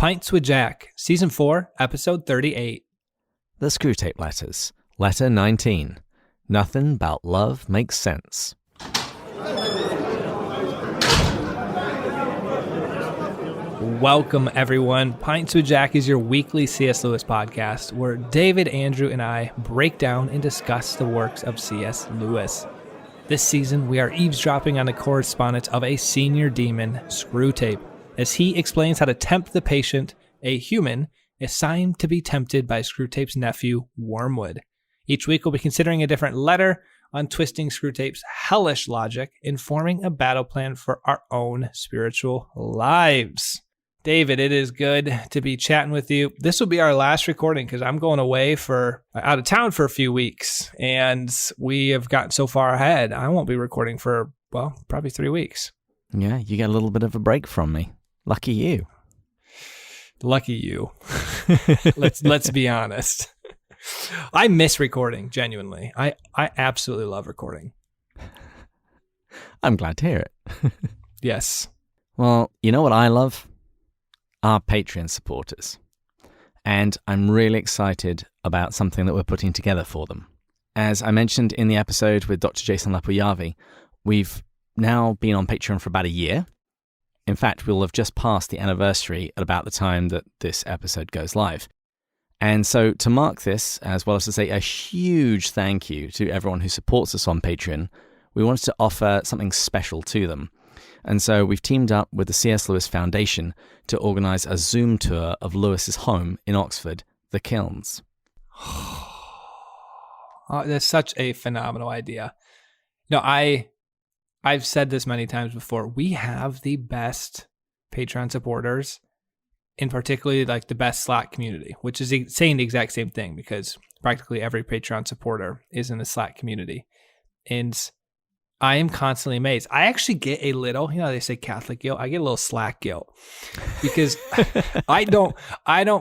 Pints with Jack, Season 4, Episode 38. The Screwtape Letters, Letter 19. Nothing about love makes sense. Welcome, everyone. Pints with Jack is your weekly C.S. Lewis podcast where David, Andrew, and I break down and discuss the works of C.S. Lewis. This season, we are eavesdropping on the correspondence of a senior demon, Screwtape, as he explains how to tempt the patient, a human, assigned to be tempted by Screwtape's nephew, Wormwood. Each week, we'll be considering a different letter, untwisting Screwtape's hellish logic, and forming a battle plan for our own spiritual lives. David, it is good to be chatting with you. This will be our last recording because I'm going away out of town for a few weeks, and we have gotten so far ahead. I won't be recording for, probably 3 weeks. Yeah, you get a little bit of a break from me. Lucky you. Lucky you. Let's be honest. I miss recording, genuinely. I absolutely love recording. I'm glad to hear it. Yes. Well, you know what I love? Our Patreon supporters. And I'm really excited about something that we're putting together for them. As I mentioned in the episode with Dr. Jason Lapoyavi, we've now been on Patreon for about a year. In fact, we'll have just passed the anniversary at about the time that this episode goes live. And so to mark this, as well as to say a huge thank you to everyone who supports us on Patreon, we wanted to offer something special to them. And so we've teamed up with the C.S. Lewis Foundation to organise a Zoom tour of Lewis's home in Oxford, the Kilns. Oh, that's such a phenomenal idea. No, I've said this many times before. We have the best Patreon supporters, in particularly like the best Slack community, which is saying the exact same thing because practically every Patreon supporter is in the Slack community. And I am constantly amazed. I actually get a little, they say Catholic guilt. I get a little Slack guilt because I don't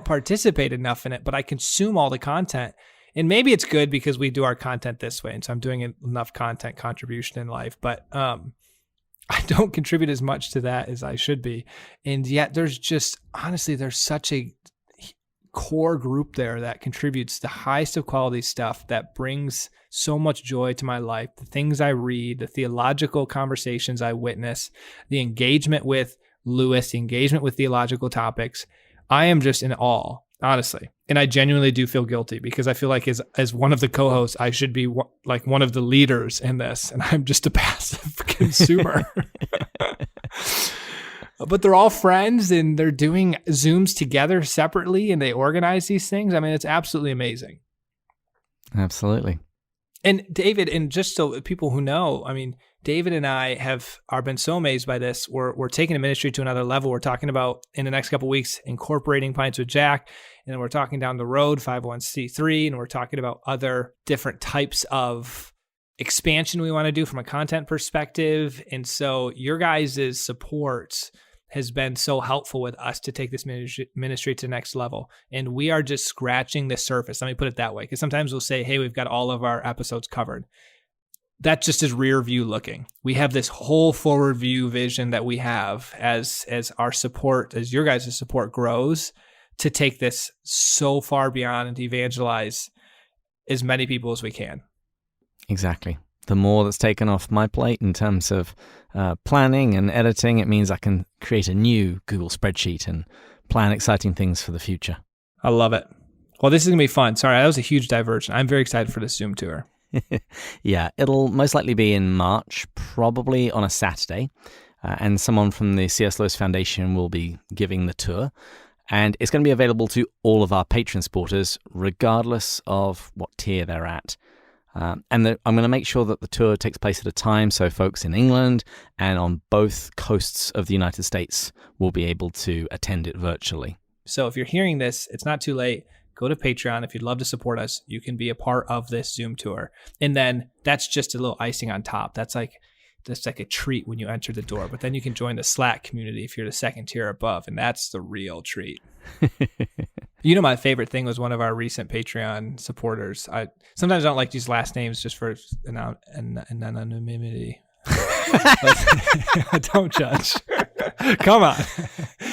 participate enough in it, but I consume all the content. And maybe it's good because we do our content this way. And so I'm doing enough content contribution in life, but I don't contribute as much to that as I should be. And yet there's such a core group there that contributes the highest of quality stuff that brings so much joy to my life. The things I read, the theological conversations I witness, the engagement with Lewis, the engagement with theological topics. I am just in awe, honestly. And I genuinely do feel guilty because I feel like as one of the co-hosts, I should be like one of the leaders in this. And I'm just a passive consumer. But they're all friends and they're doing Zooms together separately and they organize these things. I mean, it's absolutely amazing. Absolutely. And David, and just so people who know, I mean, David and I are been so amazed by this. We're taking the ministry to another level. We're talking about in the next couple of weeks incorporating Pints with Jack, and then we're talking down the road 501c3, and we're talking about other different types of expansion we want to do from a content perspective. And so your guys' support has been so helpful with us to take this ministry to the next level. And we are just scratching the surface. Let me put it that way. Because sometimes we'll say, hey, we've got all of our episodes covered. That just is rear view looking. We have this whole forward view vision that we have as our support, as your guys' support grows, to take this so far beyond and to evangelize as many people as we can. Exactly. The more that's taken off my plate in terms of planning and editing, it means I can create a new Google spreadsheet and plan exciting things for the future. I love it. Well, this is going to be fun. Sorry, that was a huge diversion. I'm very excited for this Zoom tour. Yeah, it'll most likely be in March, probably on a Saturday. And someone from the C.S. Lewis Foundation will be giving the tour. And it's going to be available to all of our Patreon supporters, regardless of what tier they're at. I'm going to make sure that the tour takes place at a time so folks in England and on both coasts of the United States will be able to attend it virtually. So if you're hearing this, it's not too late. Go to Patreon. If you'd love to support us, you can be a part of this Zoom tour. And then that's just a little icing on top. That's like a treat when you enter the door. But then you can join the Slack community if you're the second tier above, and that's the real treat. My favorite thing was one of our recent Patreon supporters. Sometimes I don't like these last names just for anonymity. Don't judge. Come on.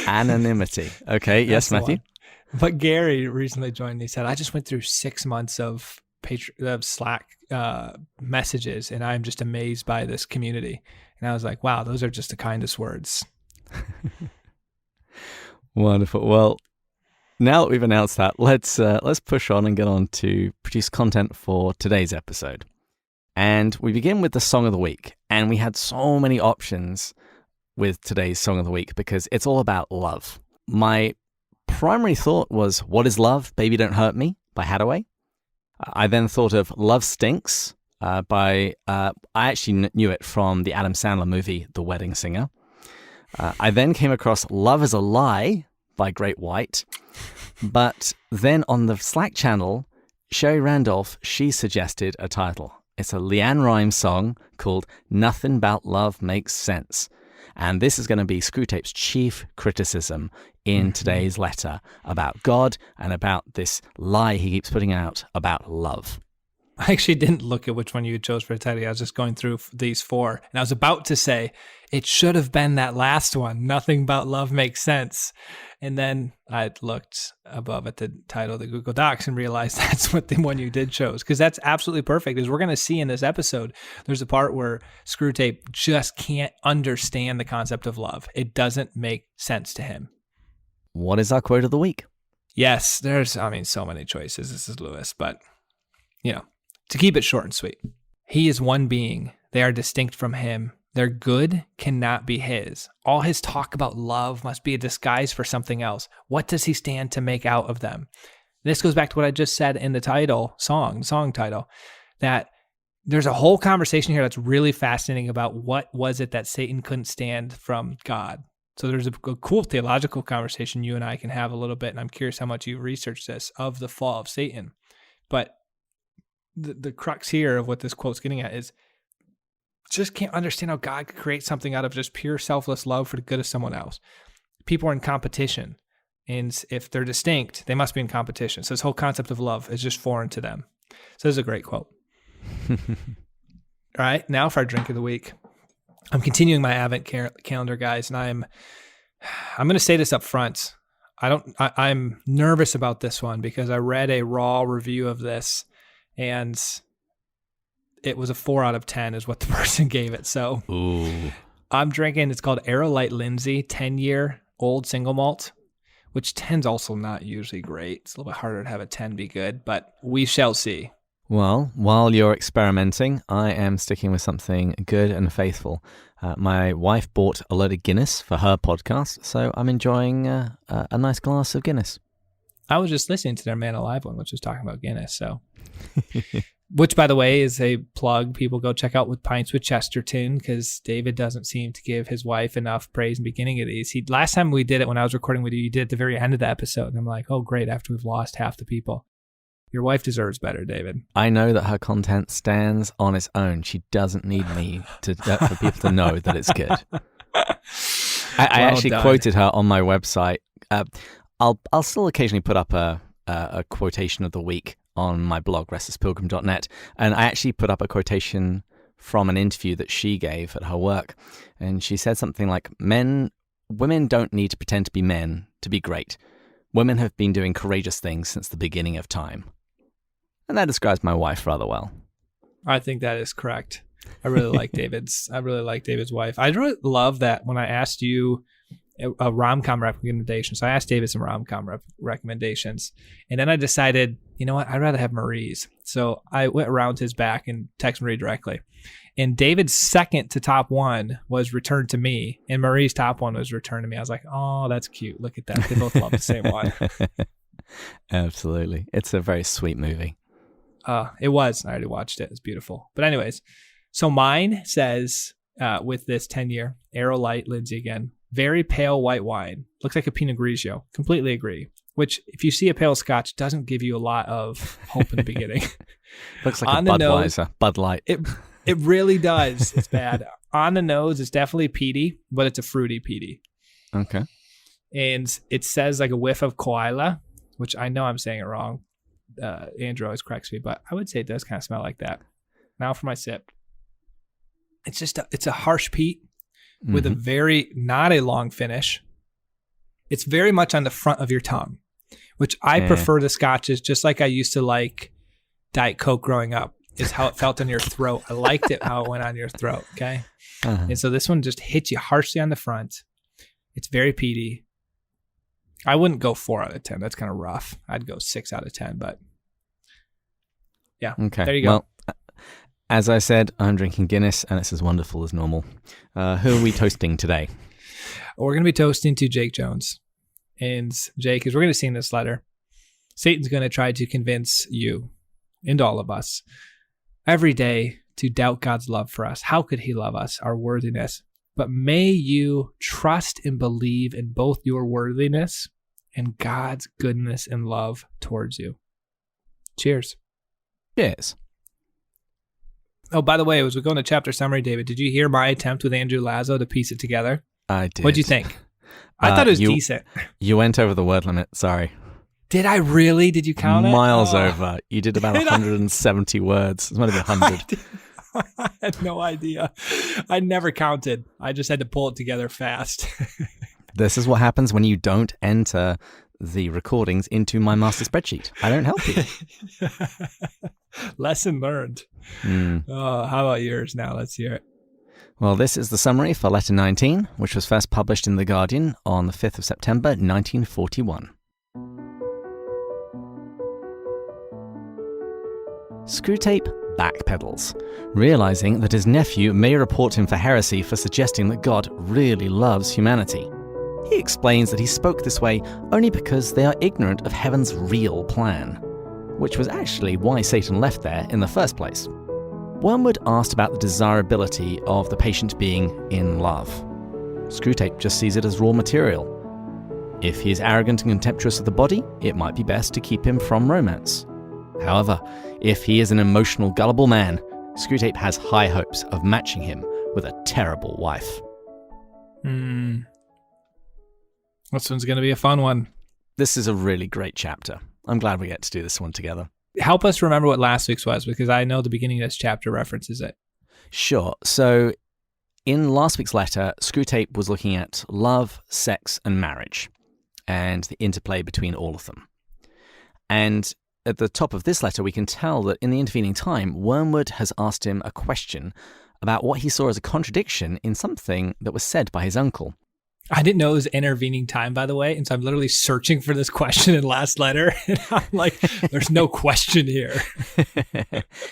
Anonymity. Okay, yes, That's the Matthew. one. But Gary recently joined and he said, I just went through 6 months of Slack messages, and I'm just amazed by this community. And I was like, wow, those are just the kindest words. Wonderful. Well, now that we've announced that, let's push on and get on to produce content for today's episode. And we begin with the song of the week. And we had so many options with today's song of the week because it's all about love. My primary thought was, What is Love? Baby Don't Hurt Me by Hathaway. I then thought of Love Stinks I actually knew it from the Adam Sandler movie, The Wedding Singer. I then came across Love is a Lie by Great White. But then on the Slack channel, Sherry Randolph, she suggested a title. It's a Leanne Rimes song called Nothing Bout Love Makes Sense. And this is going to be Screwtape's chief criticism in today's letter about God and about this lie he keeps putting out about love. I actually didn't look at which one you chose for a title. I was just going through these 4. And I was about to say, it should have been that last one. Nothing About Love Makes Sense. And then I looked above at the title of the Google Docs and realized that's what the one you did chose. Because that's absolutely perfect. As we're going to see in this episode, there's a part where Screwtape just can't understand the concept of love. It doesn't make sense to him. What is our quote of the week? Yes, there's, so many choices. This is Lewis, but, to keep it short and sweet. He is one being. They are distinct from him. Their good cannot be his. All his talk about love must be a disguise for something else. What does he stand to make out of them? This goes back to what I just said in the song title, that there's a whole conversation here that's really fascinating about what was it that Satan couldn't stand from God. So there's a cool theological conversation you and I can have a little bit, and I'm curious how much you researched this, of the fall of Satan. But the crux here of what this quote's getting at is just can't understand how God could create something out of just pure selfless love for the good of someone else. People are in competition, and if they're distinct, they must be in competition. So this whole concept of love is just foreign to them. So this is a great quote. All right, now for our drink of the week. I'm continuing my Advent calendar, guys, and I'm going to say this up front. I'm nervous about this one because I read a raw review of this, and it was a 4 out of 10 is what the person gave it. So Ooh. I'm drinking, it's called Aerolite Lindsay 10-year old single malt, which 10's also not usually great. It's a little bit harder to have a 10 be good, but we shall see. Well, while you're experimenting, I am sticking with something good and faithful. My wife bought a load of Guinness for her podcast, so I'm enjoying a nice glass of Guinness. I was just listening to their Man Alive one, which was talking about Guinness, so... Which, by the way, is a plug. People go check out with Pints with Chesterton, because David doesn't seem to give his wife enough praise in the beginning of these. Last time we did it, when I was recording with you, you did it at the very end of the episode. And I'm like, oh, great, after we've lost half the people. Your wife deserves better, David. I know that her content stands on its own. She doesn't need me for people to know that it's good. I actually quoted her on my website. I'll still occasionally put up a quotation of the week on my blog, restlasspilgrim.net, and I actually put up a quotation from an interview that she gave at her work, and she said something like, women don't need to pretend to be men to be great. Women have been doing courageous things since the beginning of time. And that describes my wife rather well. I think that is correct. I really like David's wife. I really love that when I asked you a rom-com recommendation. So I asked David some rom-com recommendations, and then I decided, you know what, I'd rather have Marie's. So I went around his back and texted Marie directly. And David's second to top one was Return to Me, and Marie's top one was Return to Me. I was like, oh, that's cute. Look at that. They both love the same one. Absolutely. It's a very sweet movie. It was. I already watched it. It's beautiful. But anyways, so mine says, with this 10-year, Aerolite Lindsay again, very pale white wine. Looks like a Pinot Grigio. Completely agree. Which, if you see a pale Scotch, doesn't give you a lot of hope in the beginning. Looks like a Budweiser, Bud Light. It really does. It's bad. On the nose, it's definitely peaty, but it's a fruity peaty. Okay. And it says like a whiff of koala, which I know I'm saying it wrong. Andrew always corrects me, but I would say it does kind of smell like that. Now for my sip. It's a harsh peat with a very, not a long finish. It's very much on the front of your tongue, which I prefer the scotches, just like I used to like Diet Coke growing up, is how it felt on your throat. I liked it how it went on your throat, okay? And so this one just hits you harshly on the front. It's very peaty. I wouldn't go 4 out of 10. That's kind of rough. I'd go 6 out of 10, but yeah. Okay. There you go. Well, as I said, I'm drinking Guinness, and it's as wonderful as normal. Who are we toasting today? We're going to be toasting to Jake Jones. And Jake, as we're going to see in this letter, Satan's going to try to convince you and all of us every day to doubt God's love for us. How could he love us, our worthiness? But may you trust and believe in both your worthiness and God's goodness and love towards you. Cheers. Cheers. Oh, by the way, as we go into chapter summary, David, did you hear my attempt with Andrew Lazo to piece it together? I did. What'd you think? I thought it was decent. You went over the word limit. Sorry. Did I really? Did you count it? Miles over. You did about 170 words. It might have been 100. I had no idea. I never counted. I just had to pull it together fast. This is what happens when you don't enter the recordings into my master spreadsheet. I don't help you. Lesson learned. Oh, how about yours now? Let's hear it. Well, this is the summary for letter 19, which was first published in The Guardian on the 5th of September, 1941. Screwtape backpedals, realizing that his nephew may report him for heresy for suggesting that God really loves humanity. He explains that he spoke this way only because they are ignorant of heaven's real plan, which was actually why Satan left there in the first place. Wormwood asked about the desirability of the patient being in love. Screwtape just sees it as raw material. If he is arrogant and contemptuous of the body, it might be best to keep him from romance. However, if he is an emotional, gullible man, Screwtape has high hopes of matching him with a terrible wife. This one's going to be a fun one. This is a really great chapter. I'm glad we get to do this one together. Help us remember what last week's was, because I know the beginning of this chapter references it. Sure. So in last week's letter, Screwtape was looking at love, sex, and marriage, and the interplay between all of them. And at the top of this letter, we can tell that in the intervening time, Wormwood has asked him a question about what he saw as a contradiction in something that was said by his uncle. I didn't know it was intervening time, by the way, and so I'm literally searching for this question in last letter, and I'm like, there's no question here.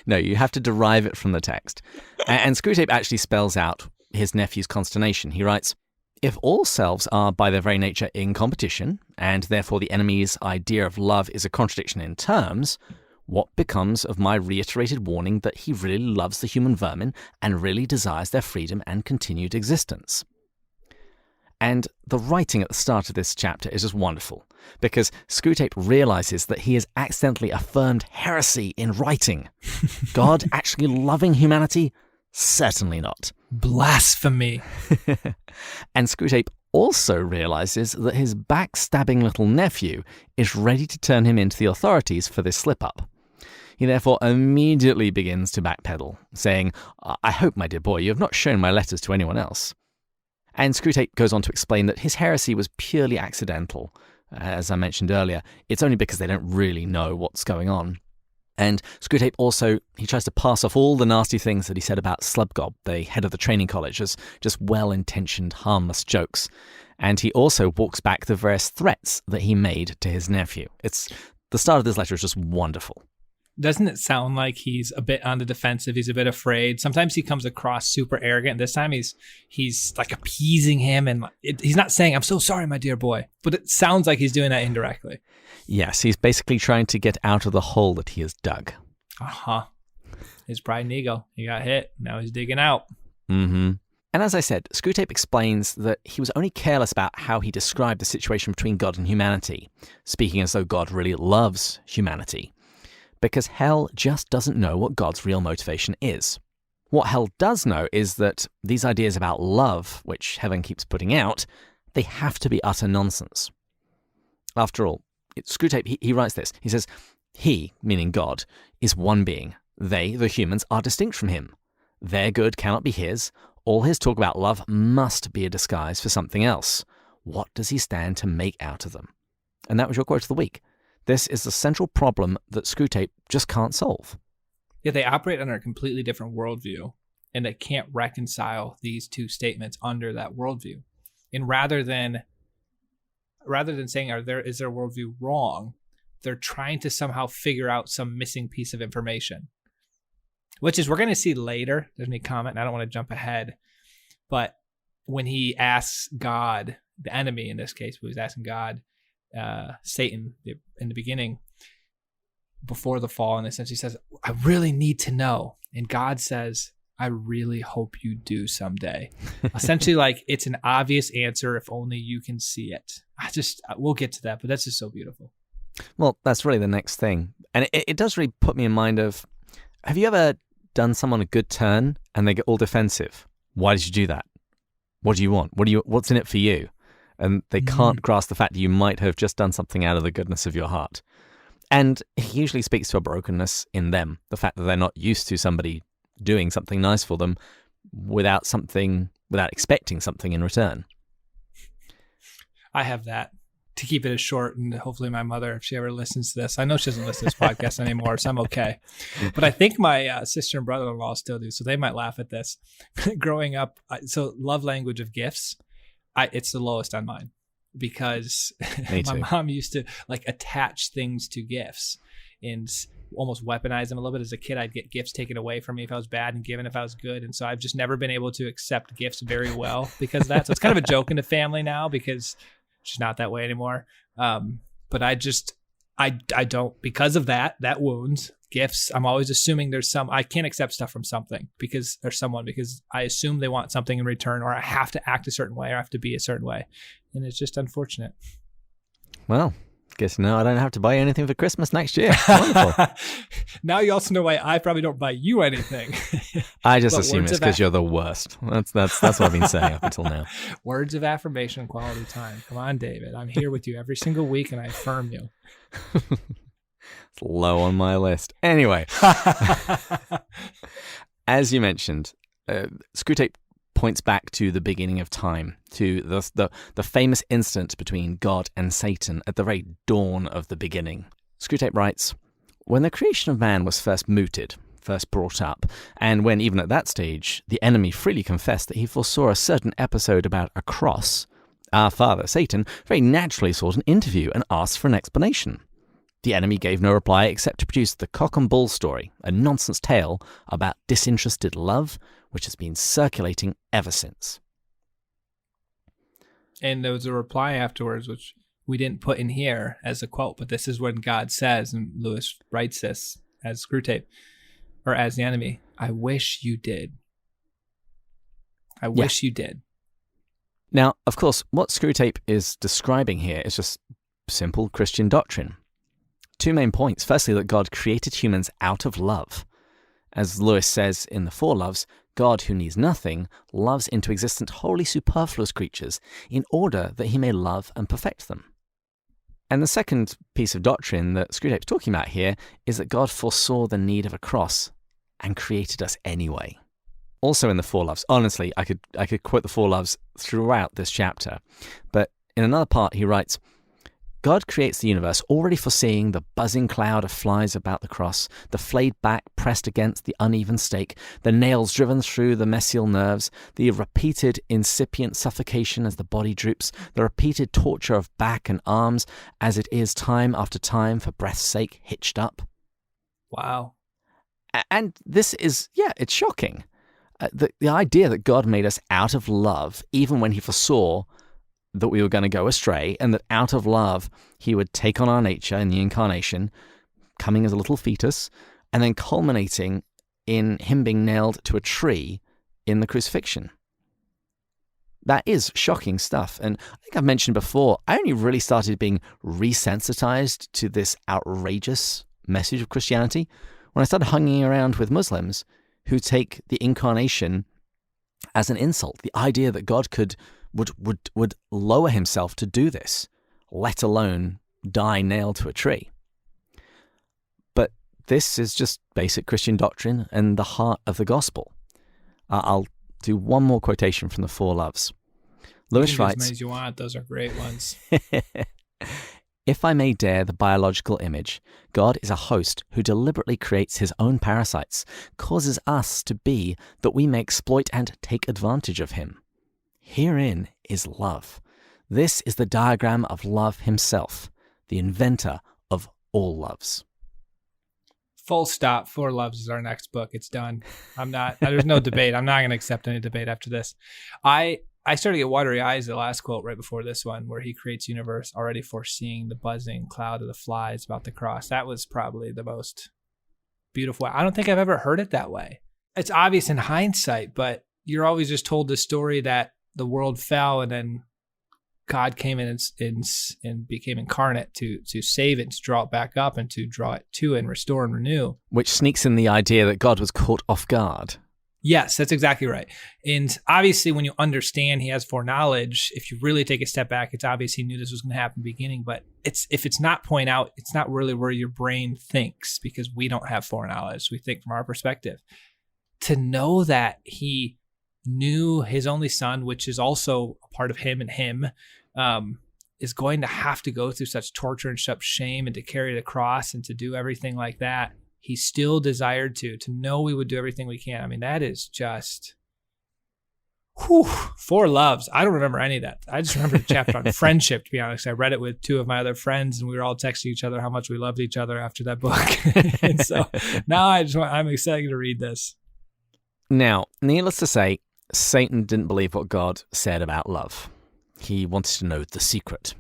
No, you have to derive it from the text. And Screwtape actually spells out his nephew's consternation. He writes, "If all selves are by their very nature in competition, and therefore the enemy's idea of love is a contradiction in terms, what becomes of my reiterated warning that he really loves the human vermin and really desires their freedom and continued existence?" And the writing at the start of this chapter is just wonderful, because Screwtape realizes that he has accidentally affirmed heresy in writing. God actually loving humanity? Certainly not. Blasphemy. And Screwtape also realizes that his backstabbing little nephew is ready to turn him into the authorities for this slip-up. He therefore immediately begins to backpedal, saying, "I hope, my dear boy, you have not shown my letters to anyone else." And Screwtape goes on to explain that his heresy was purely accidental. As I mentioned earlier, it's only because they don't really know what's going on. And Screwtape also, he tries to pass off all the nasty things that he said about Slubgob, the head of the training college, as just well-intentioned, harmless jokes. And he also walks back the various threats that he made to his nephew. The start of this letter is just wonderful. Doesn't it sound like he's a bit on the defensive? He's a bit afraid. Sometimes he comes across super arrogant. This time he's like appeasing him, and he's not saying, "I'm so sorry, my dear boy," but it sounds like he's doing that indirectly. Yes, he's basically trying to get out of the hole that he has dug. His pride and ego. He got hit. Now he's digging out. And as I said, Screwtape explains that he was only careless about how he described the situation between God and humanity, speaking as though God really loves humanity. Because hell just doesn't know what God's real motivation is. What hell does know is that these ideas about love, which heaven keeps putting out, they have to be utter nonsense. After all, Screwtape, he writes this. He says, "He," meaning God, "is one being. They, the humans, are distinct from him. Their good cannot be his. All his talk about love must be a disguise for something else. what does he stand to make out of them? And that was your quote of the week. This is the central problem that Screwtape just can't solve. Yeah, they operate under a completely different worldview, and they can't reconcile these two statements under that worldview. And rather than saying, is their worldview wrong, they're trying to somehow figure out some missing piece of information, which is we're going to see later. There's any comment, and I don't want to jump ahead, but when he asks God, the enemy in this case, who was asking God, Satan, in the beginning, before the fall, in a sense, he says, I really need to know. And God says, I really hope you do someday. Essentially, like, it's an obvious answer if only you can see it. We'll get to that, but that's just so beautiful. Well, that's really the next thing. And it does really put me in mind of, have you ever done someone a good turn and they get all defensive? Why did you do that? What do you want? What's in it for you? And they can't grasp the fact that you might have just done something out of the goodness of your heart. And he usually speaks to a brokenness in them, the fact that they're not used to somebody doing something nice for them without expecting something in return. I have that. To keep it as short, and hopefully my mother, if she ever listens to this, I know she doesn't listen to this podcast anymore, so I'm okay. But I think my sister and brother-in-law still do, so they might laugh at this. Growing up, so love language of gifts, it's the lowest on mine, because my mom used to like attach things to gifts and almost weaponize them a little bit. As a kid, I'd get gifts taken away from me if I was bad and given if I was good. And so I've just never been able to accept gifts very well because of that. So it's kind of a joke in the family now because she's not that way anymore. But I don't, because of that wounds, gifts, I'm always assuming I can't accept stuff from something because I assume they want something in return, or I have to act a certain way, or I have to be a certain way. And it's just unfortunate. Well, guess now I don't have to buy anything for Christmas next year. Wonderful. Now you also know why I probably don't buy you anything. I just assume it's because you're the worst. That's what I've been saying up until now. Words of affirmation, quality time. Come on, David. I'm here with you every single week, and I affirm you. It's low on my list. Anyway, as you mentioned, Screwtape points back to the beginning of time, to the famous incident between God and Satan at the very dawn of the beginning. Screwtape writes, when the creation of man was first mooted, first brought up, and when even at that stage the enemy freely confessed that he foresaw a certain episode about a cross, our father, Satan, very naturally sought an interview and asked for an explanation. The enemy gave no reply except to produce the cock and bull story, a nonsense tale about disinterested love, which has been circulating ever since. And there was a reply afterwards, which we didn't put in here as a quote, but this is when God says, and Lewis writes this as Screwtape, or as the enemy, I wish you did. I wish you did. Now, of course, what Screwtape is describing here is just simple Christian doctrine. Two main points. Firstly, that God created humans out of love. As Lewis says in The Four Loves, God, who needs nothing, loves into existence wholly superfluous creatures in order that he may love and perfect them. And the second piece of doctrine that Screwtape's talking about here is that God foresaw the need of a cross and created us anyway. Also in The Four Loves, honestly, I could quote The Four Loves throughout this chapter, but in another part he writes, God creates the universe already foreseeing the buzzing cloud of flies about the cross, the flayed back pressed against the uneven stake, the nails driven through the mesial nerves, the repeated incipient suffocation as the body droops, the repeated torture of back and arms as it is time after time for breath's sake hitched up. Wow. And this is, it's shocking. The idea that God made us out of love, even when he foresaw that we were going to go astray, and that out of love he would take on our nature in the incarnation, coming as a little fetus, and then culminating in him being nailed to a tree in the crucifixion. That is shocking stuff. And I think I've mentioned before, I only really started being resensitized to this outrageous message of Christianity when I started hanging around with Muslims who take the incarnation as an insult. The idea that God would lower himself to do this, let alone die nailed to a tree. But this is just basic Christian doctrine and the heart of the gospel. I'll do one more quotation from The Four Loves. Lewis You can do as writes, many as you want. Those are great ones. if I may dare the biological image, God is a host who deliberately creates his own parasites, causes us to be that we may exploit and take advantage of him. Herein is love. This is the diagram of love himself, the inventor of all loves. Full stop. 4 Loves is our next book. It's done. There's no debate. I'm not going to accept any debate after this. I started to get watery eyes at the last quote right before this one, where he creates universe already foreseeing the buzzing cloud of the flies about the cross. That was probably the most beautiful. I don't think I've ever heard it that way. It's obvious in hindsight, but you're always just told the story that the world fell and then God came in and became incarnate to save it, to draw it back up, and to draw it to and restore and renew. Which sneaks in the idea that God was caught off guard. Yes, that's exactly right. And obviously, when you understand he has foreknowledge, if you really take a step back, it's obvious he knew this was going to happen in the beginning. But if it's not point out, it's not really where your brain thinks, because we don't have foreknowledge. We think from our perspective. To know that he knew his only son, which is also a part of him and him, is going to have to go through such torture and such shame, and to carry the cross and to do everything like that, he still desired to know we would do everything we can. I mean, that is just, 4 Loves. I don't remember any of that. I just remember the chapter on friendship, to be honest. I read it with 2 of my other friends, and we were all texting each other how much we loved each other after that book. And so now I'm excited to read this. Now, needless to say, Satan didn't believe what God said about love. He wanted to know the secret.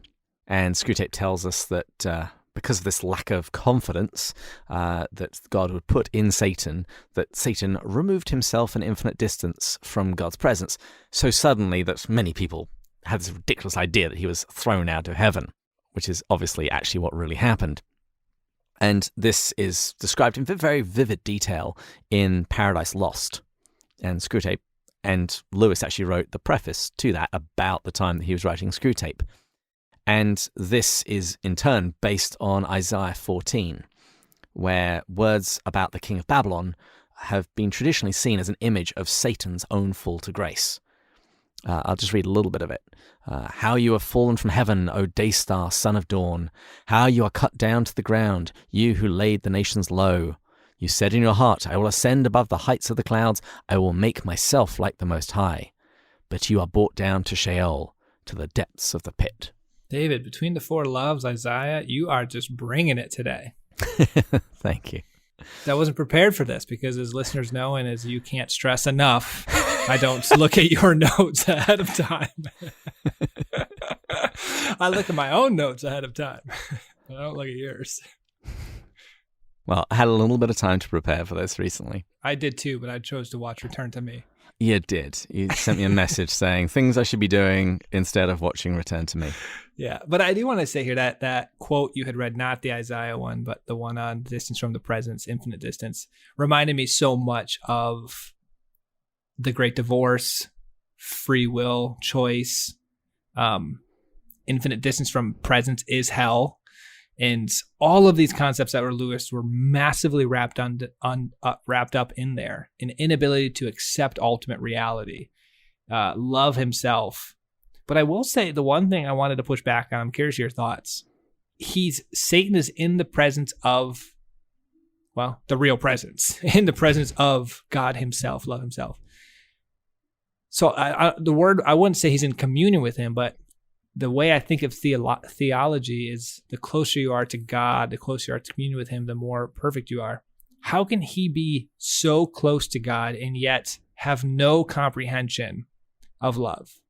And Screwtape tells us that because of this lack of confidence that God would put in Satan, that Satan removed himself an infinite distance from God's presence so suddenly that many people had this ridiculous idea that he was thrown out of heaven, which is obviously actually what really happened. And this is described in very vivid detail in Paradise Lost. And Screwtape and Lewis actually wrote the preface to that about the time that he was writing Screwtape. And this is, in turn, based on Isaiah 14, where words about the king of Babylon have been traditionally seen as an image of Satan's own fall to grace. I'll just read a little bit of it. How you have fallen from heaven, O day star, son of dawn. How you are cut down to the ground, you who laid the nations low. You said in your heart, I will ascend above the heights of the clouds. I will make myself like the Most High. But you are brought down to Sheol, to the depths of the pit. David, between the 4 Loves, Isaiah, you are just bringing it today. Thank you. I wasn't prepared for this, because as listeners know, and as you can't stress enough, I don't look at your notes ahead of time. I look at my own notes ahead of time. I don't look at yours. Well, I had a little bit of time to prepare for this recently. I did too, but I chose to watch Return to Me. You did. You sent me a message saying things I should be doing instead of watching Return to Me. Yeah, but I do want to say here that quote you had read, not the Isaiah one, but the one on distance from the presence, infinite distance, reminded me so much of the Great Divorce, free will, choice, infinite distance from presence is hell. And all of these concepts that were Lewis were massively wrapped up in there. An inability to accept ultimate reality, love himself. But I will say the one thing I wanted to push back on, I'm curious your thoughts. Satan is in the presence of, well, the real presence, in the presence of God himself, love himself. So I wouldn't say he's in communion with him, but the way I think of theology is the closer you are to God, the closer you are to communion with him, the more perfect you are. How can he be so close to God and yet have no comprehension of love?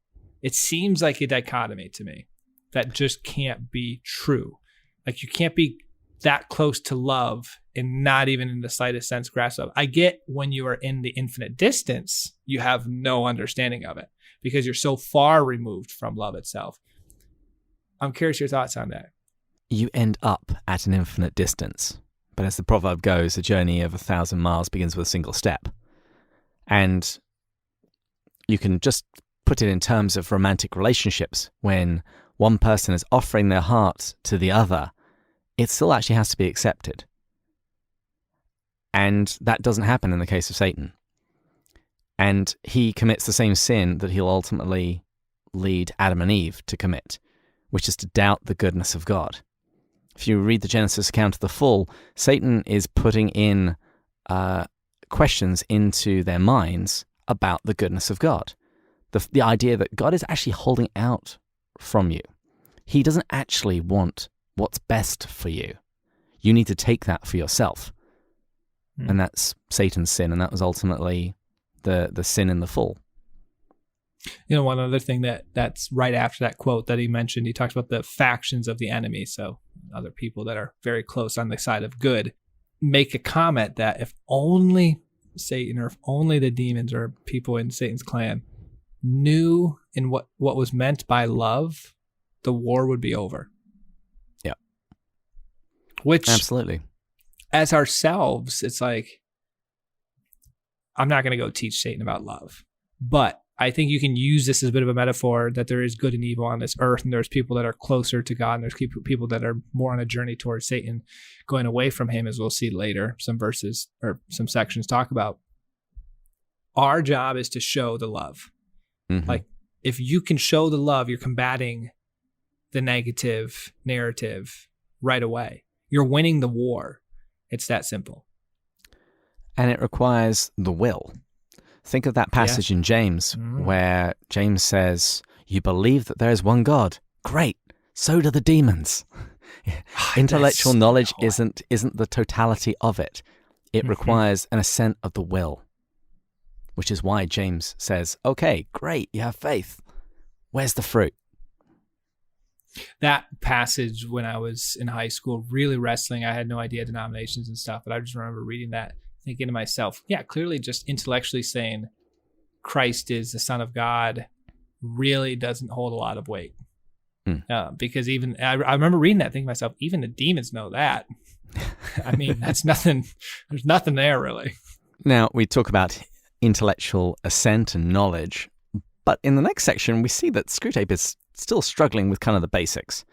It seems like a dichotomy to me that just can't be true. Like, you can't be that close to love and not even in the slightest sense grasp of. I get when you are in the infinite distance, you have no understanding of it because you're so far removed from love itself. I'm curious your thoughts on that. You end up at an infinite distance. But as the proverb goes, a journey of 1,000 miles begins with a single step. And you can just put it in terms of romantic relationships. When one person is offering their heart to the other, it still actually has to be accepted. And that doesn't happen in the case of Satan. And he commits the same sin that he'll ultimately lead Adam and Eve to commit, which is to doubt the goodness of God. If you read the Genesis account of the fall, Satan is putting in questions into their minds about the goodness of God. The idea that God is actually holding out from you. He doesn't actually want what's best for you. You need to take that for yourself. And that's Satan's sin, and that was ultimately the sin in the fall. You know, one other thing that's right after that quote that he mentioned, he talks about the factions of the enemy. So other people that are very close on the side of good make a comment that if only Satan or if only the demons or people in Satan's clan knew in what was meant by love, the war would be over. Yeah. Which absolutely. As ourselves, it's like, I'm not going to go teach Satan about love, but I think you can use this as a bit of a metaphor that there is good and evil on this earth, and there's people that are closer to God, and there's people that are more on a journey towards Satan, going away from him, as we'll see later. Some verses or some sections talk about. Our job is to show the love. Mm-hmm. Like, if you can show the love, you're combating the negative narrative right away. You're winning the war. It's that simple. And it requires the will. Think of that passage in James where James says, you believe that there is one God. Great. So do the demons. Intellectual knowledge isn't the totality of it. It requires an assent of the will, which is why James says, okay, great, you have faith. Where's the fruit? That passage when I was in high school, really wrestling, I had no idea denominations and stuff, but I just remember reading that, thinking to myself, yeah, clearly just intellectually saying Christ is the Son of God really doesn't hold a lot of weight. Because even, I remember reading that, thinking to myself, even the demons know that. I mean, that's nothing, there's nothing there really. Now, we talk about intellectual assent and knowledge, but in the next section, we see that Screwtape is still struggling with kind of the basics.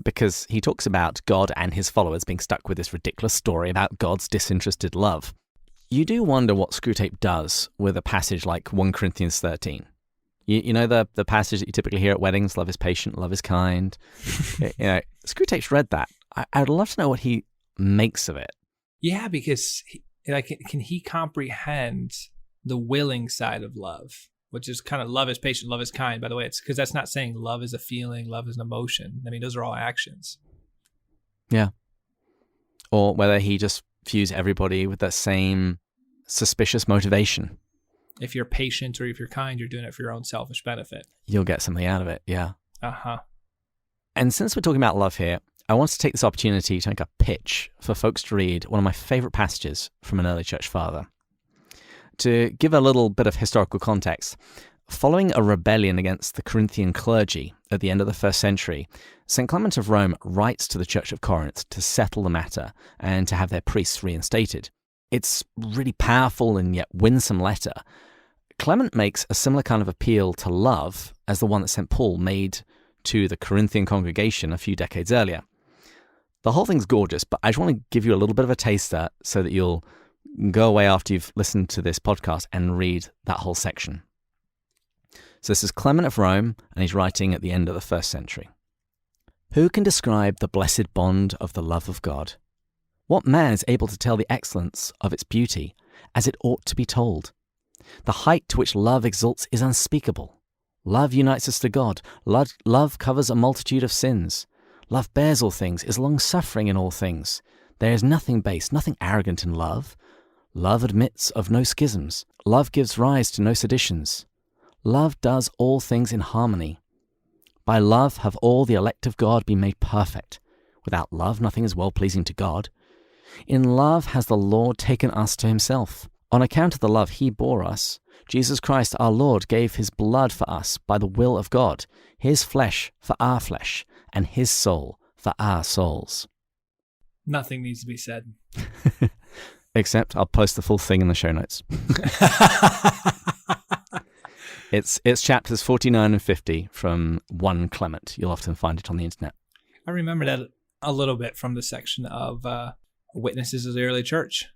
Because he talks about God and his followers being stuck with this ridiculous story about God's disinterested love. You do wonder what Screwtape does with a passage like 1 Corinthians 13. You know the passage that you typically hear at weddings, love is patient, love is kind. Screwtape's read that. I'd love to know what he makes of it. Yeah, because can he comprehend the willing side of love? Which is kind of love is patient, love is kind. By the way, it's because that's not saying love is a feeling, love is an emotion. I mean, those are all actions. Yeah. Or whether he just views everybody with that same suspicious motivation. If you're patient or if you're kind, you're doing it for your own selfish benefit. You'll get something out of it, yeah. Uh-huh. And since we're talking about love here, I want to take this opportunity to make a pitch for folks to read one of my favorite passages from an early church father. To give a little bit of historical context, following a rebellion against the Corinthian clergy at the end of the first century, St. Clement of Rome writes to the Church of Corinth to settle the matter and to have their priests reinstated. It's a really powerful and yet winsome letter. Clement makes a similar kind of appeal to love as the one that St. Paul made to the Corinthian congregation a few decades earlier. The whole thing's gorgeous, but I just want to give you a little bit of a taster so that you'll go away after you've listened to this podcast and read that whole section. So this is Clement of Rome, and he's writing at the end of the first century. Who can describe the blessed bond of the love of God? What man is able to tell the excellence of its beauty as it ought to be told? The height to which love exalts is unspeakable. Love unites us to God. Love covers a multitude of sins. Love bears all things, is long-suffering in all things. There is nothing base, nothing arrogant in love. Love admits of no schisms. Love gives rise to no seditions. Love does all things in harmony. By love have all the elect of God been made perfect. Without love, nothing is well-pleasing to God. In love has the Lord taken us to himself. On account of the love he bore us, Jesus Christ our Lord gave his blood for us by the will of God, his flesh for our flesh, and his soul for our souls. Nothing needs to be said. Except I'll post the full thing in the show notes. It's chapters 49 and 50 from 1 Clement. You'll often find it on the internet. I remember that a little bit from the section of witnesses of the early church,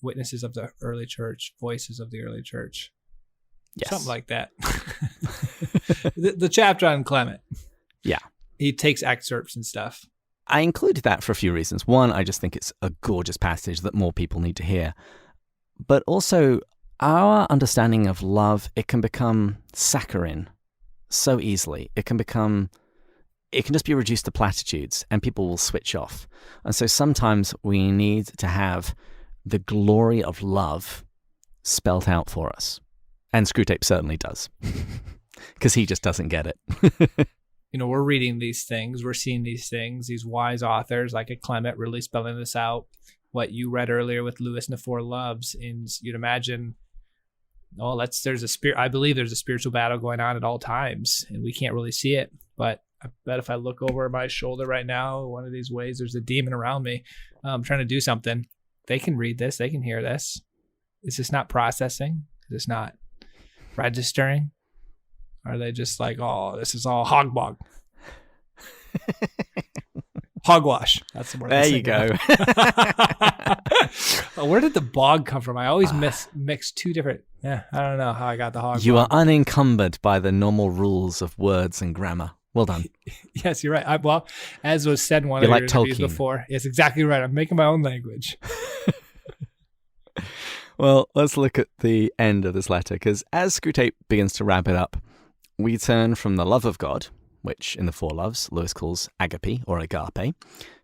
witnesses of the early church, voices of the early church. Yes. Something like that. the chapter on Clement. Yeah. He takes excerpts and stuff. I included that for a few reasons. One, I just think it's a gorgeous passage that more people need to hear. But also, our understanding of love, it can become saccharine so easily. It can just be reduced to platitudes and people will switch off. And so sometimes we need to have the glory of love spelt out for us. And Screwtape certainly does, because he just doesn't get it. We're reading these things, we're seeing these things, these wise authors like a Clement really spelling this out. What you read earlier with Lewis and the Four Loves, and you'd imagine, I believe there's a spiritual battle going on at all times, and we can't really see it. But I bet if I look over my shoulder right now, one of these ways, there's a demon around me trying to do something. They can read this, they can hear this. Is this not processing? Is this not registering? Are they just like, oh, this is all hogbog? Hogwash. That's the word. There you go. Where did the bog come from? I always mix two different. I don't know how I got the hog. You are unencumbered by the normal rules of words and grammar. Well done. Yes, you're right. As was said in one You're of like your interviews Tolkien. before. Yes, exactly right. I'm making my own language. Well, let's look at the end of this letter, because as Screwtape begins to wrap it up, we turn from the love of God, which in the Four Loves, Lewis calls agape or agape,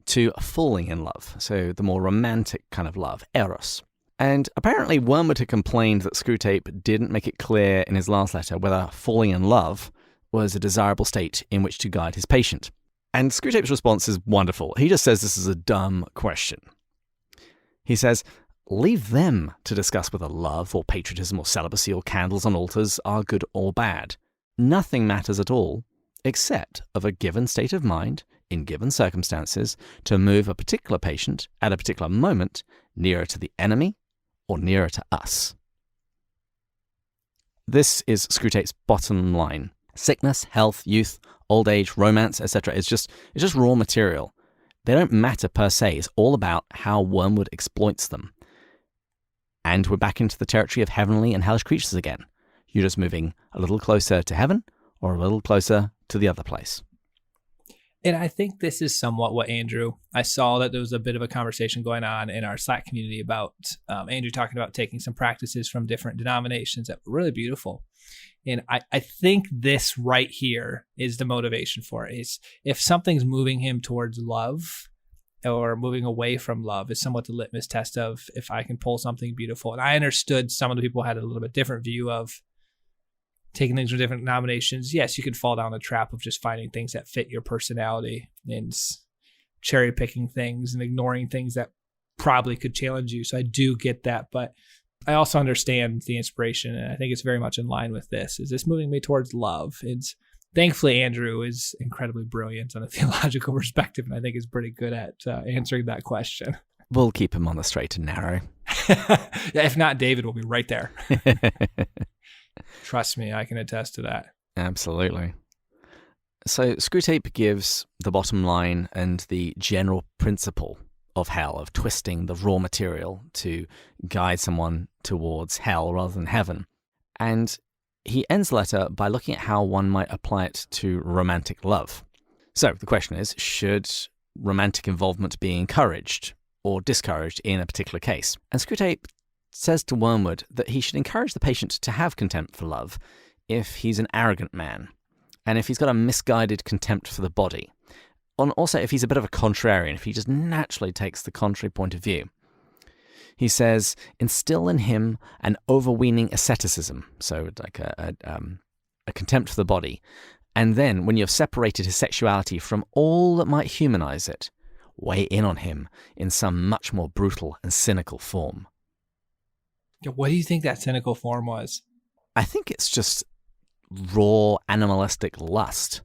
to falling in love, so the more romantic kind of love, eros. And apparently Wormwood had complained that Screwtape didn't make it clear in his last letter whether falling in love was a desirable state in which to guide his patient. And Screwtape's response is wonderful. He just says this is a dumb question. He says, leave them to discuss whether love or patriotism or celibacy or candles on altars are good or bad. Nothing matters at all except of a given state of mind, in given circumstances, to move a particular patient at a particular moment nearer to the enemy or nearer to us. This is Screwtape's bottom line. Sickness, health, youth, old age, romance, etc. It's just raw material. They don't matter per se. It's all about how Wormwood exploits them. And we're back into the territory of heavenly and hellish creatures again. You're just moving a little closer to heaven or a little closer to the other place. And I think this is somewhat what I saw that there was a bit of a conversation going on in our Slack community about Andrew talking about taking some practices from different denominations that were really beautiful. And I think this right here is the motivation for it. Is if something's moving him towards love or moving away from love is somewhat the litmus test of if I can pull something beautiful. And I understood some of the people had a little bit different view of taking things from different denominations. Yes, you could fall down the trap of just finding things that fit your personality and cherry picking things and ignoring things that probably could challenge you. So I do get that, but I also understand the inspiration, and I think it's very much in line with this. Is this moving me towards love? It's thankfully Andrew is incredibly brilliant on a theological perspective, and I think is pretty good at answering that question. We'll keep him on the straight and narrow. Yeah, if not, David will be right there. Trust me, I can attest to that. Absolutely. So Screwtape gives the bottom line and the general principle of hell, of twisting the raw material to guide someone towards hell rather than heaven. And he ends the letter by looking at how one might apply it to romantic love. So the question is, should romantic involvement be encouraged or discouraged in a particular case? And Screwtape says to Wormwood that he should encourage the patient to have contempt for love if he's an arrogant man, and if he's got a misguided contempt for the body. And also, if he's a bit of a contrarian, if he just naturally takes the contrary point of view. He says, instill in him an overweening asceticism, so like a contempt for the body. And then, when you have separated his sexuality from all that might humanize it, weigh in on him in some much more brutal and cynical form. What do you think that cynical form was? I think it's just raw animalistic lust.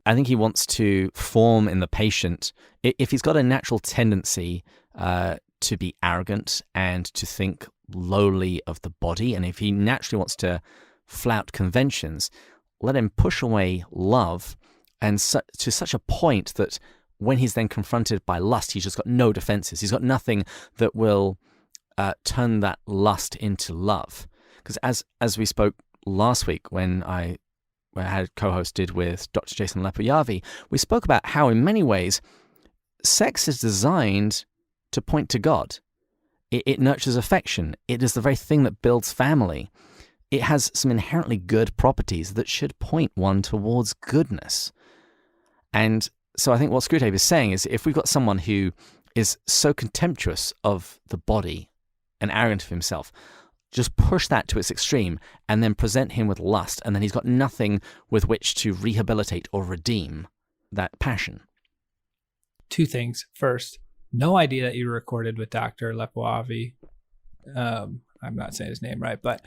I think he wants to form in the patient, if he's got a natural tendency to be arrogant and to think lowly of the body, and if he naturally wants to flout conventions, let him push away love and to such a point that when he's then confronted by lust, he's just got no defenses. He's got nothing that will turn that lust into love. Because as we spoke last week when I had co-hosted with Dr. Jason Lepoyavi, we spoke about how in many ways sex is designed to point to God. It nurtures affection. It is the very thing that builds family. It has some inherently good properties that should point one towards goodness. And so I think what Screwtape is saying is if we've got someone who is so contemptuous of the body and arrogant of himself, just push that to its extreme and then present him with lust, and then he's got nothing with which to rehabilitate or redeem that passion. Two things. First, no idea that you recorded with Dr. Lepoyavi. I'm not saying his name right, but...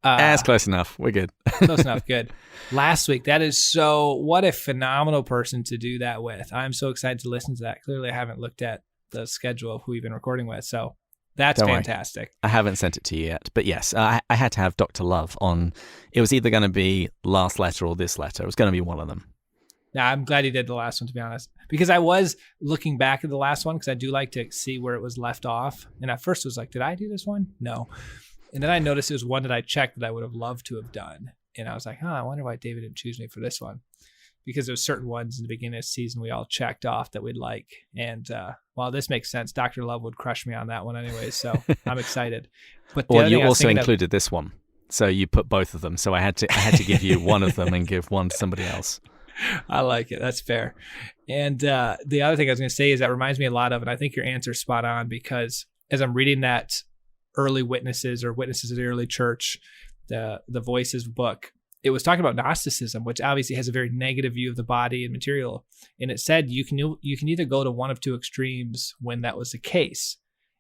That's close enough. We're good. Close enough. Good. Last week. That is so... What a phenomenal person to do that with. I'm so excited to listen to that. Clearly, I haven't looked at the schedule of who we've been recording with, so that's Don't fantastic. Worry. I haven't sent it to you yet, but yes, I had to have Dr. Love on. It was either going to be last letter or this letter. It was going to be one of them. Yeah, I'm glad he did the last one, to be honest, because I was looking back at the last one because I do like to see where it was left off. And at first, it was like, did I do this one? No. And then I noticed it was one that I checked that I would have loved to have done. And I was like, I wonder why David didn't choose me for this one. Because there's certain ones in the beginning of the season we all checked off that we'd like. And while this makes sense, Dr. Love would crush me on that one anyway. So I'm excited. But well, you also included this one. So you put both of them. So I had to give you one of them and give one to somebody else. I like it. That's fair. And the other thing I was going to say is that reminds me a lot of, and I think your answer's spot on, because as I'm reading that early witnesses or witnesses of the early church, the Voices book, it was talking about Gnosticism, which obviously has a very negative view of the body and material. And it said you can either go to one of two extremes when that was the case.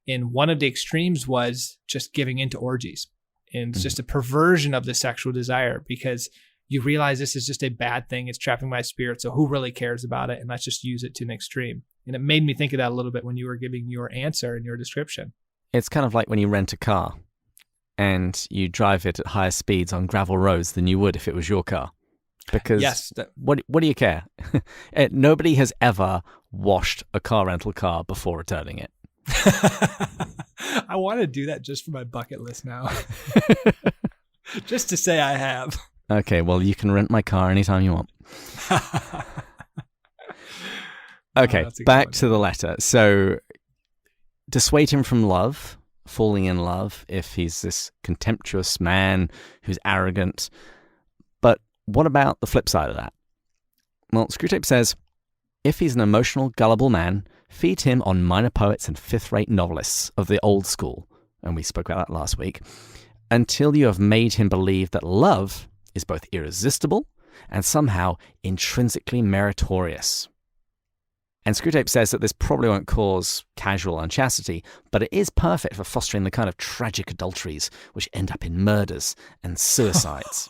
And one of the extremes was just giving into orgies. And it's just a perversion of the sexual desire because you realize this is just a bad thing. It's trapping my spirit. So who really cares about it? And let's just use it to an extreme. And it made me think of that a little bit when you were giving your answer and your description. It's kind of like when you rent a car and you drive it at higher speeds on gravel roads than you would if it was your car. Because yes, what do you care? Nobody has ever washed a car rental car before returning it. I want to do that just for my bucket list now. Just to say I have. Okay, well, you can rent my car anytime you want. Okay, back to the letter. So, dissuade him from love, falling in love, if he's this contemptuous man who's arrogant. But what about the flip side of that? Well, Screwtape says, if he's an emotional, gullible man, feed him on minor poets and fifth-rate novelists of the old school, and we spoke about that last week, until you have made him believe that love is both irresistible and somehow intrinsically meritorious. And Screwtape says that this probably won't cause casual unchastity, but it is perfect for fostering the kind of tragic adulteries which end up in murders and suicides.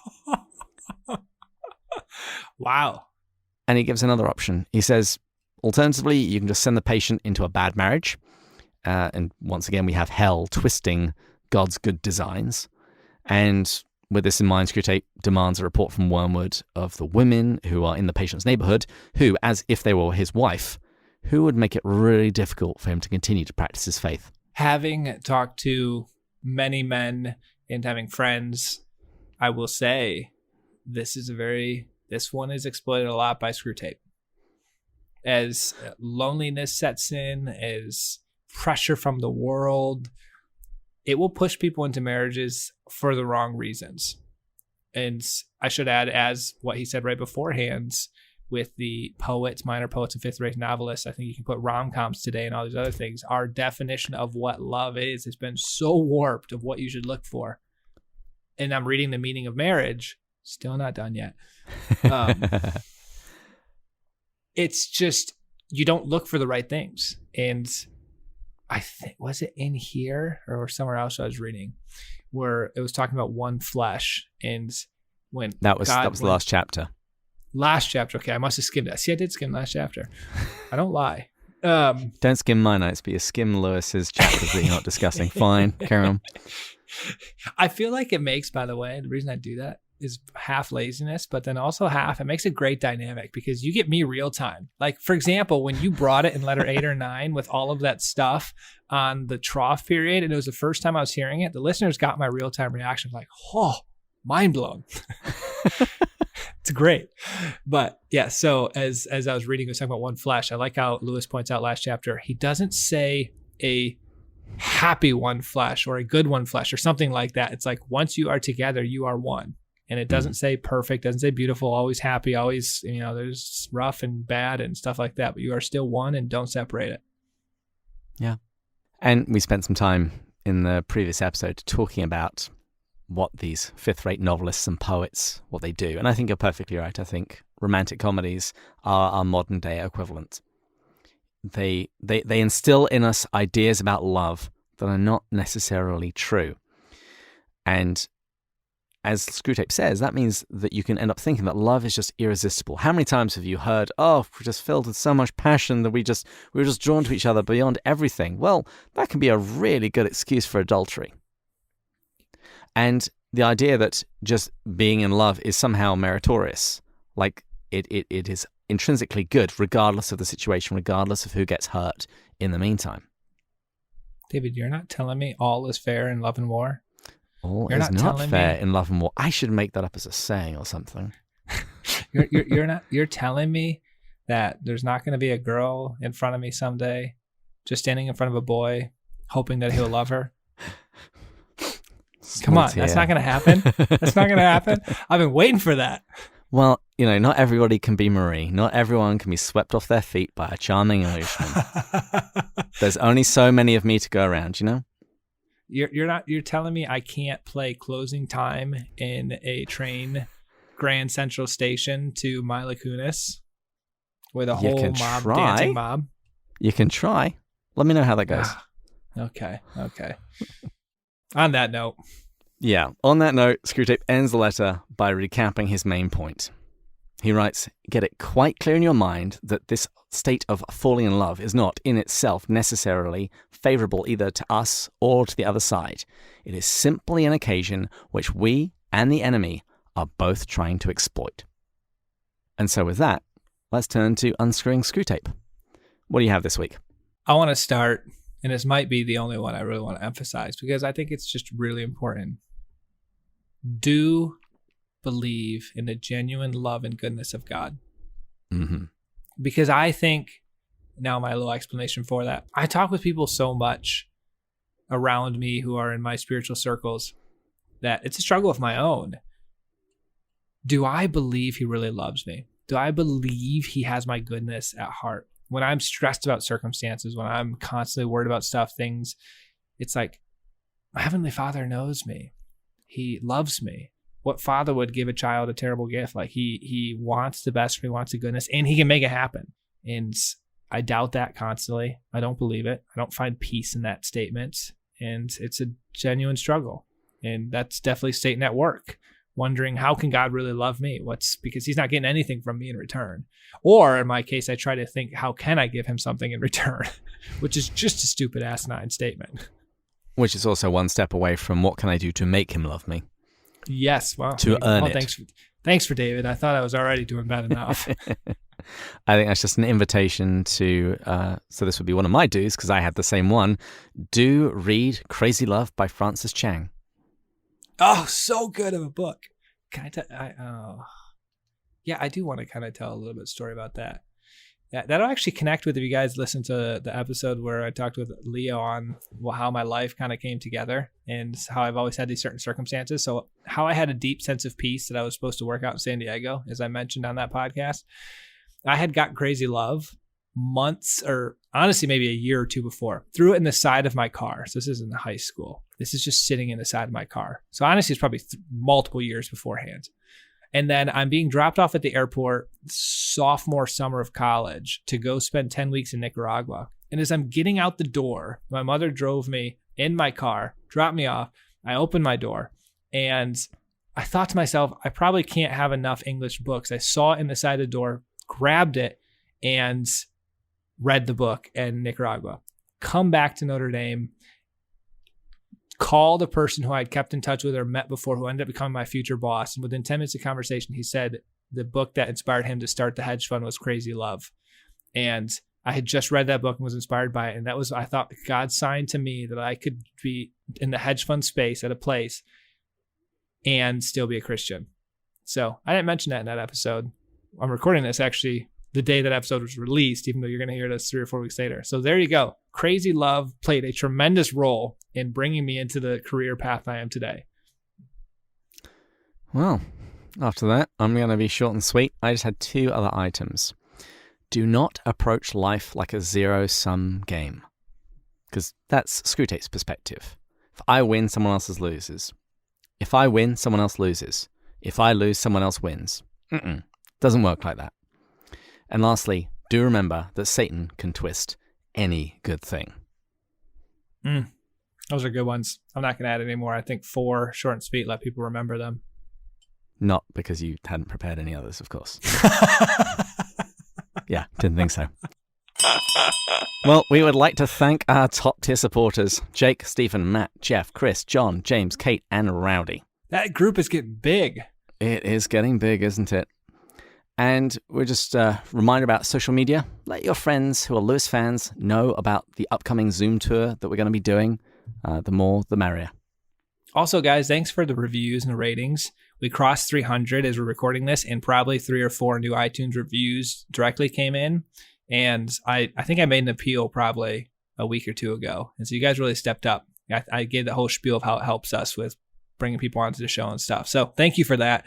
Wow. And he gives another option. He says, alternatively, you can just send the patient into a bad marriage. And once again, we have hell twisting God's good designs. And with this in mind, Screwtape demands a report from Wormwood of the women who are in the patient's neighborhood, who, as if they were his wife, who would make it really difficult for him to continue to practice his faith. Having talked to many men and having friends, I will say this one is exploited a lot by Screwtape. As loneliness sets in, as pressure from the world, it will push people into marriages for the wrong reasons. And I should add, as what he said right beforehand, with the poets, minor poets, and fifth-rate novelists, I think you can put rom-coms today and all these other things. Our definition of what love is has been so warped of what you should look for. And I'm reading The Meaning of Marriage, still not done yet. It's just, you don't look for the right things. And I think, was it in here or somewhere else I was reading where it was talking about one flesh, and when that was the last chapter. Last chapter. Okay, I must have skimmed that. See, I did skim last chapter. I don't lie. Don't skim my notes, but you skim Lewis's chapters that you're not discussing. Fine, carry on. I feel like it makes, by the way, the reason I do that is half laziness, but then also half, it makes a great dynamic because you get me real time. Like, for example, when you brought it in letter 8 or 9 with all of that stuff on the trough period, and it was the first time I was hearing it, the listeners got my real time reaction like, oh, mind blown. It's great. But yeah, so as I was reading, we was talking about one flesh. I like how Lewis points out last chapter, he doesn't say a happy one flesh or a good one flesh or something like that. It's like once you are together, you are one. And it doesn't say perfect, doesn't say beautiful, always happy, always, there's rough and bad and stuff like that, but you are still one and don't separate it. Yeah. And we spent some time in the previous episode talking about what these fifth-rate novelists and poets, what they do. And I think you're perfectly right. I think romantic comedies are our modern-day equivalent. They instill in us ideas about love that are not necessarily true. And as Screwtape says, that means that you can end up thinking that love is just irresistible. How many times have you heard, we're just filled with so much passion that we were just drawn to each other beyond everything? Well, that can be a really good excuse for adultery. And the idea that just being in love is somehow meritorious, like it is intrinsically good, regardless of the situation, regardless of who gets hurt in the meantime. David, you're not telling me all is fair in love and war? All is not fair in love and war. I should make that up as a saying or something. You're telling me that there's not going to be a girl in front of me someday, just standing in front of a boy, hoping that he'll love her? Come on, that's not going to happen. That's not going to happen. I've been waiting for that. Well, not everybody can be Marie. Not everyone can be swept off their feet by a charming Englishman. There's only so many of me to go around, You're telling me I can't play Closing Time in a train Grand Central Station to Mila Kunis with a whole mob, dancing mob? You can try. Let me know how that goes. Okay. On that note. Yeah, on that note, Screwtape ends the letter by recapping his main point. He writes, "Get it quite clear in your mind that this state of falling in love is not, in itself, necessarily favourable either to us or to the other side. It is simply an occasion which we and the enemy are both trying to exploit." And so with that, let's turn to Unscrewing Screwtape. What do you have this week? I want to start, and this might be the only one I really want to emphasize because I think it's just really important. Do believe in the genuine love and goodness of God. Mm-hmm. Because I think, now my little explanation for that, I talk with people so much around me who are in my spiritual circles that it's a struggle of my own. Do I believe he really loves me? Do I believe he has my goodness at heart? When I'm stressed about circumstances, when I'm constantly worried about things, it's like, my Heavenly Father knows me. He loves me. What father would give a child a terrible gift? Like he wants the best for me, wants the goodness, and he can make it happen. And I doubt that constantly. I don't believe it. I don't find peace in that statement. And it's a genuine struggle. And that's definitely Satan at work, wondering how can God really love me? Because he's not getting anything from me in return. Or in my case, I try to think, how can I give him something in return? Which is just a stupid asinine statement. Which is also one step away from what can I do to make him love me? Yes. Well, to earn it. Thanks for David. I thought I was already doing bad enough. I think that's just an invitation to, so this would be one of my do's because I had the same one. Do read Crazy Love by Francis Chang. Oh, so good of a book. Can I tell? Yeah, I do want to kind of tell a little bit of story about that. Yeah, that'll actually connect with if you guys listen to the episode where I talked with Leo on how my life kind of came together and how I've always had these certain circumstances. So how I had a deep sense of peace that I was supposed to work out in San Diego, as I mentioned on that podcast. I had got Crazy Love months, or honestly maybe a year or two before. Threw it in the side of my car. So this isn't high school. This is just sitting in the side of my car. So honestly, it's probably multiple years beforehand. And then I'm being dropped off at the airport sophomore summer of college to go spend 10 weeks in Nicaragua. And as I'm getting out the door, my mother drove me in my car, dropped me off. I opened my door and I thought to myself, I probably can't have enough English books. I saw it in the side of the door, grabbed it and read the book in Nicaragua. Come back to Notre Dame. Called a person who I had kept in touch with or met before who ended up becoming my future boss. And within 10 minutes of conversation, he said the book that inspired him to start the hedge fund was Crazy Love. And I had just read that book and was inspired by it. And that was, I thought, God's sign to me that I could be in the hedge fund space at a place and still be a Christian. So I didn't mention that in that episode. I'm recording this actually the day that episode was released, even though you're going to hear this 3 or 4 weeks later. So there you go. Crazy love played a tremendous role in bringing me into the career path I am today. Well, after that, I'm going to be short and sweet. I just had 2 other items. Do not approach life like a zero-sum game, because that's Screwtape's perspective. If I win, someone else loses. If I win, someone else loses. If I lose, someone else wins. Doesn't work like that. And lastly, do remember that Satan can twist any good thing. Those are good ones. I'm not going to add any more. I think 4, short and sweet, let people remember them. Not because you hadn't prepared any others, of course. Yeah, didn't think so. Well, we would like to thank our top tier supporters: Jake, Stephen, Matt, Jeff, Chris, John, James, Kate, and Rowdy. That group is getting big. It is getting big, isn't it? And we're just a reminder about social media. Let your friends who are Lewis fans know about the upcoming Zoom tour that we're going to be doing. The more, the merrier. Also, guys, thanks for the reviews and the ratings. We crossed 300 as we're recording this, and probably 3 or 4 new iTunes reviews directly came in. And I think I made an appeal probably a week or 2 ago. And so you guys really stepped up. I gave the whole spiel of how it helps us with bringing people onto the show and stuff. So thank you for that.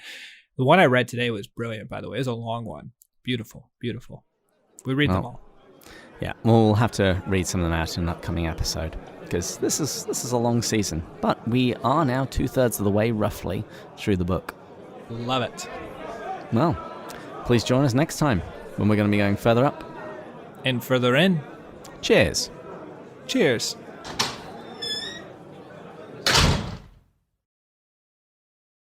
The one I read today was brilliant, by the way. It was a long one. Beautiful, beautiful. We read them all. Yeah, we'll have to read some of them out in an upcoming episode, because this is a long season. But we are now 2/3 of the way, roughly, through the book. Love it. Well, please join us next time when we're going to be going further up. And further in. Cheers. Cheers.